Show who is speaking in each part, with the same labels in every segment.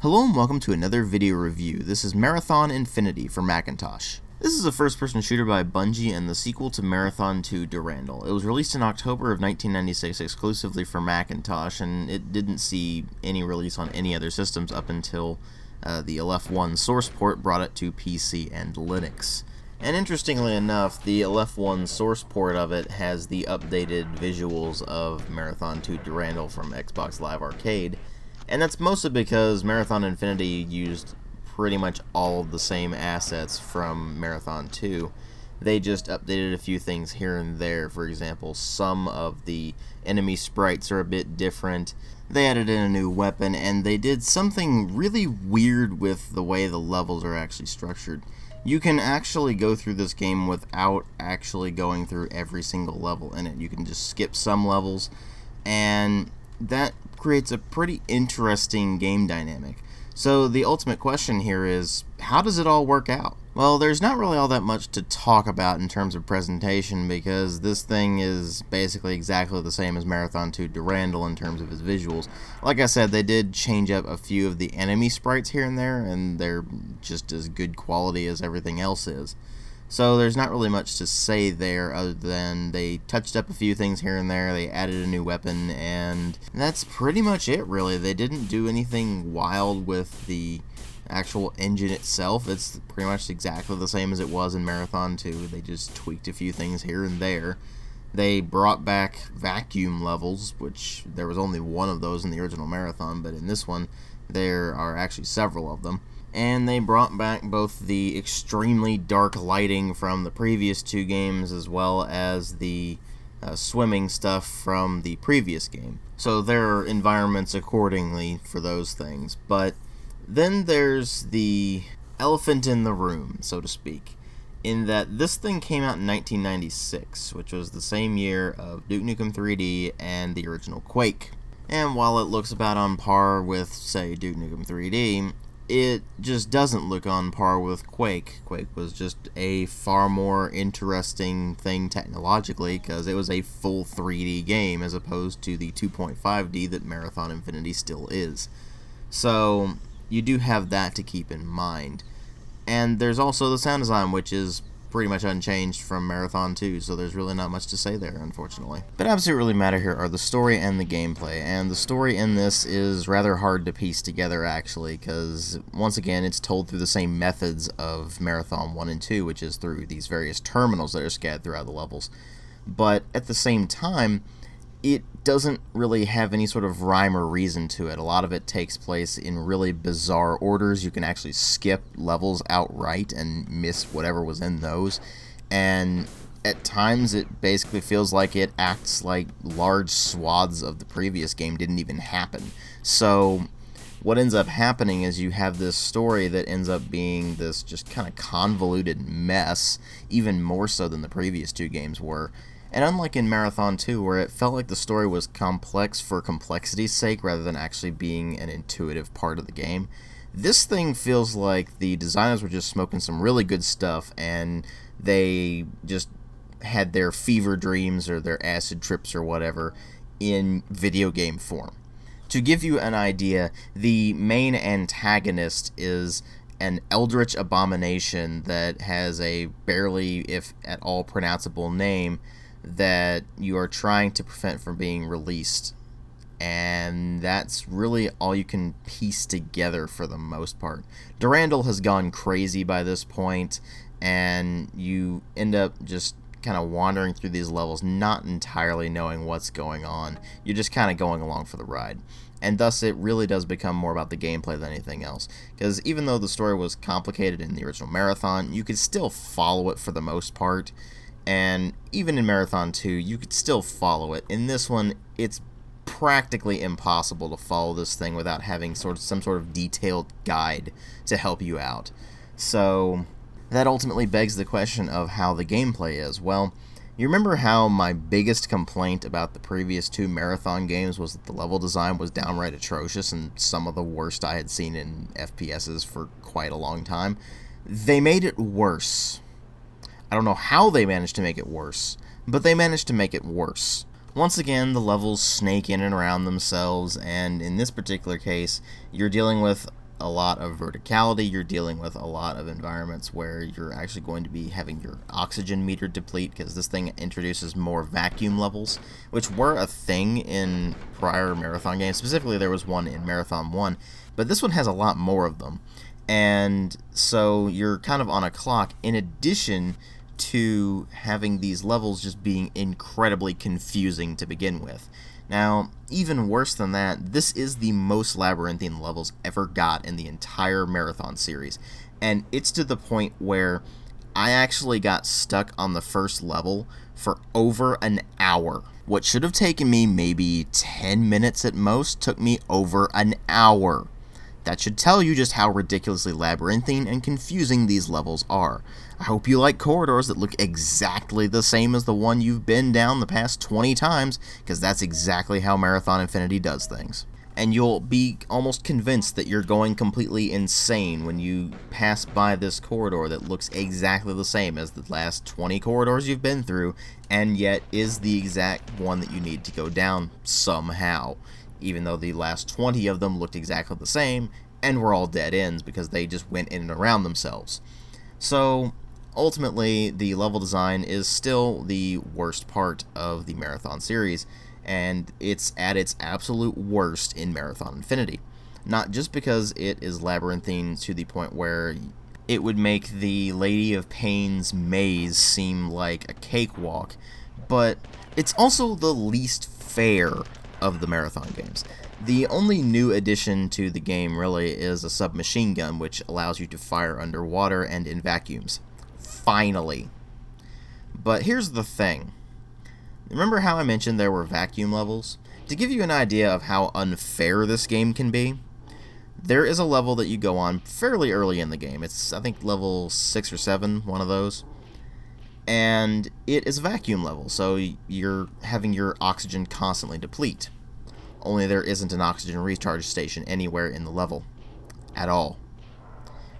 Speaker 1: Hello and welcome to another video review. This is Marathon Infinity for Macintosh. This is a first-person shooter by Bungie and the sequel to Marathon 2 Durandal. It was released in October of 1996 exclusively for Macintosh, and it didn't see any release on any other systems up until the LF1 source port brought it to PC and Linux. And interestingly enough, the LF1 source port of it has the updated visuals of Marathon 2 Durandal from Xbox Live Arcade, and that's mostly because Marathon Infinity used pretty much all of the same assets from Marathon 2. They just updated a few things here and there. For example, some of the enemy sprites are a bit different. They added in a new weapon, and they did something really weird with the way the levels are actually structured. You can actually go through this game without actually going through every single level in it. You can just skip some levels, and that creates a pretty interesting game dynamic. So the ultimate question here is, how does it all work out? Well, there's not really all that much to talk about in terms of presentation because this thing is basically exactly the same as Marathon 2 Durandal in terms of its visuals. Like I said, they did change up a few of the enemy sprites here and there, and they're just as good quality as everything else is. So there's not really much to say there other than they touched up a few things here and there, they added a new weapon, and that's pretty much it really. They didn't do anything wild with the actual engine itself. It's pretty much exactly the same as it was in Marathon 2. They just tweaked a few things here and there. They brought back vacuum levels, which there was only one of those in the original Marathon, but in this one there are actually several of them. And they brought back both the extremely dark lighting from the previous two games as well as the swimming stuff from the previous game. So there are environments accordingly for those things. But then there's the elephant in the room, so to speak, in that this thing came out in 1996, which was the same year of Duke Nukem 3D and the original Quake. And while it looks about on par with, say, Duke Nukem 3D, it just doesn't look on par with Quake. Quake was just a far more interesting thing technologically because it was a full 3D game as opposed to the 2.5D that Marathon Infinity still is. So you do have that to keep in mind. And there's also the sound design, which is pretty much unchanged from Marathon 2, so there's really not much to say there, unfortunately. But absolutely what really matter here are the story and the gameplay, and the story in this is rather hard to piece together, actually, because, once again, it's told through the same methods of Marathon 1 and 2, which is through these various terminals that are scattered throughout the levels. But at the same time, it doesn't really have any sort of rhyme or reason to it. A lot of it takes place in really bizarre orders. You can actually skip levels outright and miss whatever was in those. And at times it basically feels like it acts like large swaths of the previous game didn't even happen. So what ends up happening is you have this story that ends up being this just kind of convoluted mess, even more so than the previous two games were. And unlike in Marathon 2, where it felt like the story was complex for complexity's sake rather than actually being an intuitive part of the game, this thing feels like the designers were just smoking some really good stuff and they just had their fever dreams or their acid trips or whatever in video game form. To give you an idea, the main antagonist is an eldritch abomination that has a barely, if at all, pronounceable name that you are trying to prevent from being released, and that's really all you can piece together for the most part. Durandal has gone crazy by this point, and you end up just kind of wandering through these levels not entirely knowing what's going on. You're just kind of going along for the ride, and thus it really does become more about the gameplay than anything else, because even though the story was complicated in the original Marathon, you could still follow it for the most part. And even in Marathon 2, you could still follow it. In this one, it's practically impossible to follow this thing without having some sort of detailed guide to help you out. So that ultimately begs the question of how the gameplay is. Well, you remember how my biggest complaint about the previous two Marathon games was that the level design was downright atrocious and some of the worst I had seen in FPSs for quite a long time? They made it worse. I don't know how they managed to make it worse, but they managed to make it worse. Once again, the levels snake in and around themselves, and in this particular case, you're dealing with a lot of verticality. You're dealing with a lot of environments where you're actually going to be having your oxygen meter deplete, because this thing introduces more vacuum levels, which were a thing in prior Marathon games. Specifically, there was one in Marathon 1, but this one has a lot more of them. And so you're kind of on a clock, in addition to having these levels just being incredibly confusing to begin with. Now, even worse than that, this is the most labyrinthine levels ever got in the entire Marathon series. And it's to the point where I actually got stuck on the first level for over an hour. What should have taken me maybe 10 minutes at most took me over an hour. That should tell you just how ridiculously labyrinthine and confusing these levels are. I hope you like corridors that look exactly the same as the one you've been down the past 20 times, because that's exactly how Marathon Infinity does things. And you'll be almost convinced that you're going completely insane when you pass by this corridor that looks exactly the same as the last 20 corridors you've been through, and yet is the exact one that you need to go down somehow, even though the last 20 of them looked exactly the same and were all dead ends because they just went in and around themselves. So ultimately, the level design is still the worst part of the Marathon series, and it's at its absolute worst in Marathon Infinity. Not just because it is labyrinthine to the point where it would make the Lady of Pain's maze seem like a cakewalk, but it's also the least fair of the Marathon games. The only new addition to the game really is a submachine gun, which allows you to fire underwater and in vacuums. Finally. But here's the thing. Remember how I mentioned there were vacuum levels? To give you an idea of how unfair this game can be, there is a level that you go on fairly early in the game. It's, I think, level 6 or 7, one of those. And it is a vacuum level, so you're having your oxygen constantly deplete. Only there isn't an oxygen recharge station anywhere in the level. At all.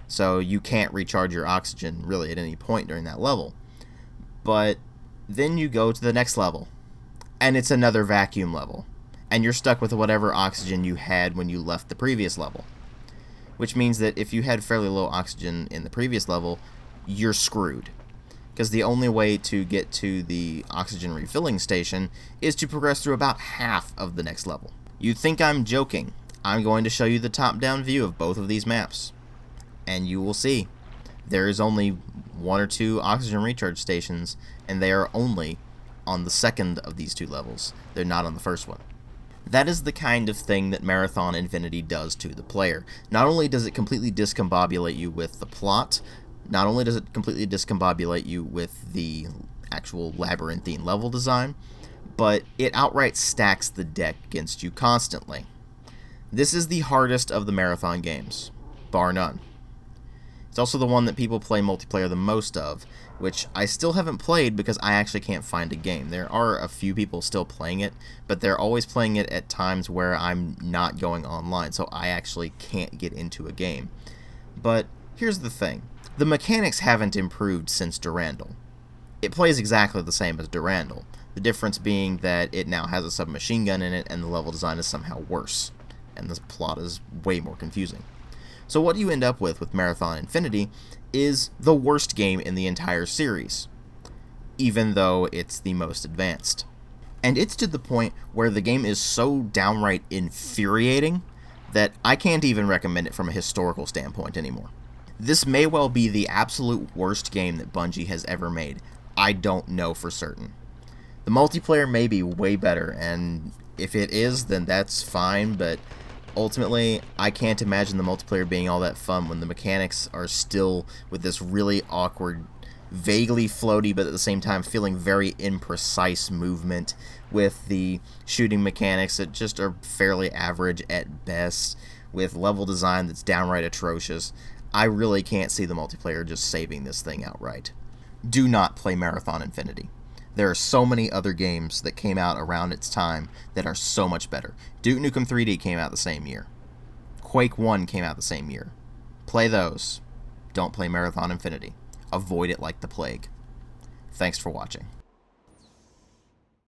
Speaker 1: So you can't recharge your oxygen really at any point during that level. But then you go to the next level, and it's another vacuum level. And you're stuck with whatever oxygen you had when you left the previous level. Which means that if you had fairly low oxygen in the previous level, you're screwed. Because the only way to get to the oxygen refilling station is to progress through about half of the next level. You'd think I'm joking. I'm going to show you the top-down view of both of these maps. And you will see. There is only 1 or 2 oxygen recharge stations, and they are only on the second of these 2 levels. They're not on the first one. That is the kind of thing that Marathon Infinity does to the player. Not only does it completely discombobulate you with the plot, not only does it completely discombobulate you with the actual labyrinthine level design, but it outright stacks the deck against you constantly. This is the hardest of the Marathon games, bar none. It's also the one that people play multiplayer the most of, which I still haven't played because I actually can't find a game. There are a few people still playing it, but they're always playing it at times where I'm not going online, so I actually can't get into a game. But here's the thing. The mechanics haven't improved since Durandal. It plays exactly the same as Durandal, the difference being that it now has a submachine gun in it and the level design is somehow worse, and the plot is way more confusing. So what you end up with Marathon Infinity is the worst game in the entire series, even though it's the most advanced. And it's to the point where the game is so downright infuriating that I can't even recommend it from a historical standpoint anymore. This may well be the absolute worst game that Bungie has ever made. I don't know for certain. The multiplayer may be way better, and if it is, then that's fine, but ultimately, I can't imagine the multiplayer being all that fun when the mechanics are still with this really awkward, vaguely floaty, but at the same time feeling very imprecise movement, with the shooting mechanics that just are fairly average at best, with level design that's downright atrocious. I really can't see the multiplayer just saving this thing outright. Do not play Marathon Infinity. There are so many other games that came out around its time that are so much better. Duke Nukem 3D came out the same year. Quake 1 came out the same year. Play those. Don't play Marathon Infinity. Avoid it like the plague. Thanks for watching.